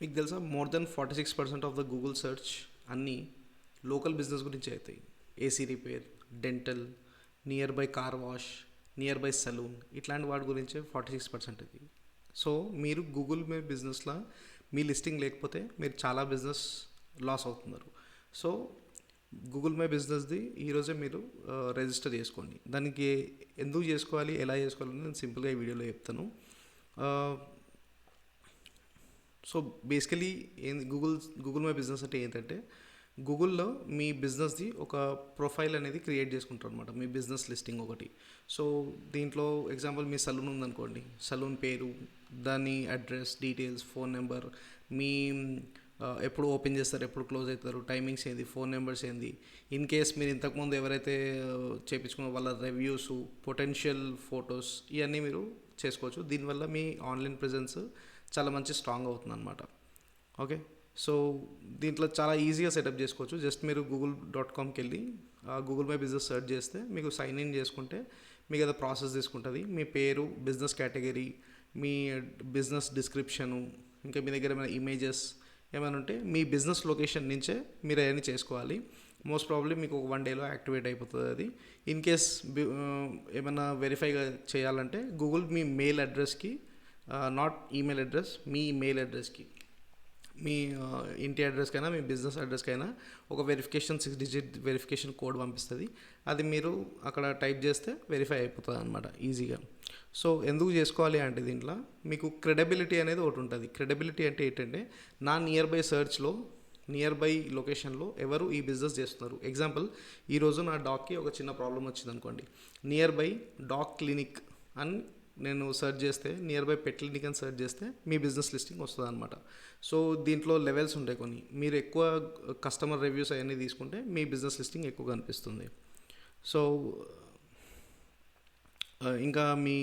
మీకు తెలుసా more than 46% of the Google search అన్నీ లోకల్ బిజినెస్ గురించి అవుతాయి. AC repair, dental, nearby car wash, nearby salon, ఇట్లాంటి వాటి గురించే 46% ఇది. సో మీరు గూగుల్ మే బిజినెస్లో మీ లిస్టింగ్ లేకపోతే మీరు చాలా బిజినెస్ లాస్ అవుతున్నారు. సో గూగుల్ మై బిజినెస్ది ఈరోజే మీరు రిజిస్టర్ చేసుకోండి. దానికి ఎందుకు చేసుకోవాలి, ఎలా చేసుకోవాలని నేను సింపుల్గా ఈ వీడియోలో చెప్తాను. So basically Google my business అంటే ఏంటంటే, గూగుల్లో మీ బిజినెస్ది ఒక ప్రొఫైల్ అనేది క్రియేట్ చేసుకుంటారు అనమాట, మీ బిజినెస్ లిస్టింగ్ ఒకటి. సో దీంట్లో ఎగ్జాంపుల్ మీ సలూన్ ఉందనుకోండి, సలూన్ పేరు, దాని అడ్రస్, డీటెయిల్స్, ఫోన్ నెంబర్, మీ ఎప్పుడు ఓపెన్ చేస్తారు, ఎప్పుడు క్లోజ్ అవుతారు, టైమింగ్స్ ఏంది, ఫోన్ నెంబర్స్ ఏంది, ఇన్ కేస్ మీరు ఇంతకుముందు ఎవరైతే చేయించుకున్న వాళ్ళ రివ్యూస్, పొటెన్షియల్ ఫొటోస్, ఇవన్నీ మీరు చేసుకోవచ్చు. దీనివల్ల మీ ఆన్లైన్ ప్రెజెన్స్ చాలా మంచి స్ట్రాంగ్ అవుతుంది అనమాట. ఓకే, సో దీంట్లో చాలా ఈజీగా సెటప్ చేసుకోవచ్చు. జస్ట్ మీరు google.comకి వెళ్ళి గూగుల్ మై బిజినెస్ సెర్చ్ చేస్తే మీకు సైన్ ఇన్ చేసుకుంటే మీకు అది ప్రాసెస్ తీసుకుంటుంది. మీ పేరు, బిజినెస్ కేటగిరీ, మీ బిజినెస్ డిస్క్రిప్షను, ఇంకా మీ దగ్గర ఏమైనా ఇమేజెస్ ఏమైనా ఉంటే మీ బిజినెస్ లొకేషన్ నుంచే మీరు అవన్నీ చేసుకోవాలి. మోస్ట్ ప్రాబ్లీ మీకు ఒక 1 డేలో యాక్టివేట్ అయిపోతుంది అది. ఇన్ కేస్ ఏమైనా వెరిఫైగా చేయాలంటే గూగుల్ మీ మెయిల్ అడ్రస్కి, not email address, me mail అడ్రస్కి, మీ ఇంటి అడ్రస్కైనా మీ బిజినెస్ అడ్రస్కైనా ఒక వెరిఫికేషన్ 6 డిజిట్ వెరిఫికేషన్ కోడ్ పంపిస్తుంది. అది మీరు అక్కడ టైప్ చేస్తే వెరిఫై అయిపోతుంది అనమాట ఈజీగా. సో ఎందుకు చేసుకోవాలి అంటే దీంట్లో మీకు క్రెడిబిలిటీ అనేది ఒకటి ఉంటుంది. క్రెడిబిలిటీ అంటే ఏంటంటే, నా నియర్ బై సర్చ్లో, నియర్ బై లొకేషన్లో ఎవరు ఈ బిజినెస్ చేస్తున్నారు. ఎగ్జాంపుల్, ఈరోజు నా డాగ్కి ఒక చిన్న ప్రాబ్లం వచ్చింది అనుకోండి, నియర్ బై డాగ్ క్లినిక్ అని నేను సెర్చ్ చేస్తే, నియర్ బై పెట్ క్లినిక్ అని సెర్చ్ చేస్తే మీ బిజినెస్ లిస్టింగ్ వస్తుంది అనమాట. సో దీంట్లో లెవెల్స్ ఉంటాయి కొన్ని. మీరు ఎక్కువ కస్టమర్ రివ్యూస్ అవన్నీ తీసుకుంటే మీ బిజినెస్ లిస్టింగ్ ఎక్కువ కనిపిస్తుంది. సో ఇంకా మీ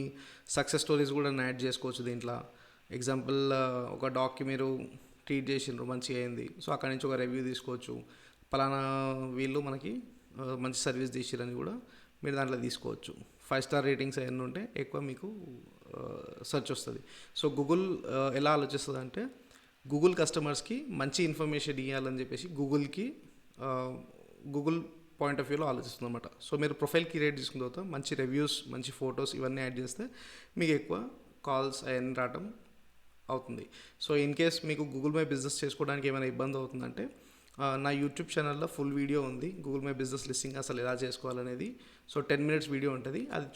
సక్సెస్ స్టోరీస్ కూడా యాడ్ చేసుకోవచ్చు దీంట్లో. ఎగ్జాంపుల్, ఒక డాగ్కి మీరు ట్రీట్ చేసిండ్రు, మంచిగా అయింది, సో అక్కడి నుంచి ఒక రివ్యూ తీసుకోవచ్చు. పలానా వీళ్ళు మనకి మంచి సర్వీస్ తీసిరని కూడా మీరు దాంట్లో తీసుకోవచ్చు. 5 స్టార్ రేటింగ్స్ అవన్నీ ఉంటే ఎక్కువ మీకు సెర్చ్ వస్తుంది. సో గూగుల్ ఎలా ఆలోచిస్తుంది అంటే, గూగుల్ కస్టమర్స్కి మంచి ఇన్ఫర్మేషన్ ఇవ్వాలని చెప్పేసి గూగుల్ పాయింట్ ఆఫ్ వ్యూలో ఆలోచిస్తుంది అనమాట. సో మీరు ప్రొఫైల్ క్రియేట్ చేసుకున్న తర్వాత మంచి రివ్యూస్, మంచి ఫొటోస్ ఇవన్నీ యాడ్ చేస్తే మీకు ఎక్కువ కాల్స్ అవన్నీ రావడం అవుతుంది. సో ఇన్ కేస్ మీకు గూగుల్ మై బిజినెస్ చేసుకోవడానికి ఏమైనా ఇబ్బంది అవుతుందంటే, నా యూట్యూబ్ ఛానల్లో ఫుల్ వీడియో ఉంది, గూగుల్ మై బిజినెస్ లిస్టింగ్ అసలు ఎలా చేసుకోవాలనేది. సో 10 minutes వీడియో ఉంటుంది, అది